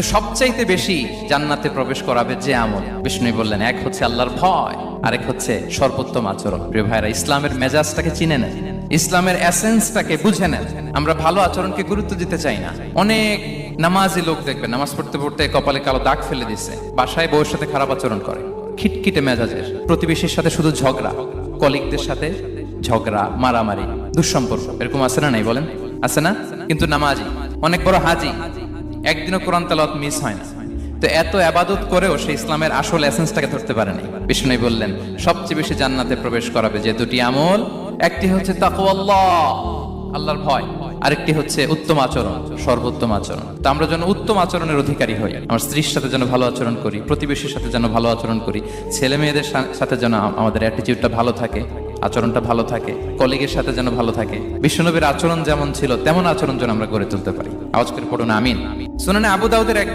সবচাইতে বেশি জান্নাতে প্রবেশ করাবে যে আমল, বিষ্ণু বললেন, এক হচ্ছে আল্লাহর ভয়, আরেক হচ্ছে সর্বোত্তম আচরণ। প্রিয় ভাইরা, ইসলামের মেজাজটাকে চিনে নেন, ইসলামের এসেন্সটাকে বুঝে নেন। আমরা ভালো আচরণকে গুরুত্ব দিতে চাই না। অনেক নামাজি লোক দেখবেন নামাজ পড়তে পড়তে কপালে কালো দাগ ফেলে দিচ্ছে, বাসায় বউয়ের সাথে খারাপ আচরণ করে, খিটখিটে মেজাজের, প্রতিবেশীর সাথে শুধু ঝগড়া, কলিগদের সাথে ঝগড়া, মারামারি, দুঃসম্পর্ক, এরকম আছে না? নাই বলেন, আছে না? কিন্তু নামাজি, অনেক বড় হাজি, একদিনও কোরআন তেলাওয়াত মিস হয় না। তো এত আবাদত করেও সে ইসলামের আসল এসেন্সটাকে ধরতে পারেনি। বিষ্ণু বললেন, সবচেয়ে বেশি জান্নাতে প্রবেশ করাবে যে দুটি আমল, একটি হচ্ছে তাকওয়াল্লাহ, আল্লাহর ভয়, আরেকটি হচ্ছে উত্তম আচরণ, সর্বোত্তম আচরণ। তো আমরা যেন উত্তম আচরণের অধিকারী হই, আমার স্ত্রীর সাথে যেন ভালো আচরণ করি, প্রতিবেশীর সাথে যেন ভালো আচরণ করি, ছেলে মেয়েদের সাথে যেন আমাদের অ্যাটিটিউডটা ভালো থাকে, আচরণটা ভালো থাকে, কলিগের সাথে যেন ভালো থাকে। বিশ্বনবীর আচরণ যেমন ছিল তেমন আচরণ যেন আমরা গড়ে তুলতে পারি। আওয়াজ করে পড়ুন আমিন। শুনানে আবু দাউদের এক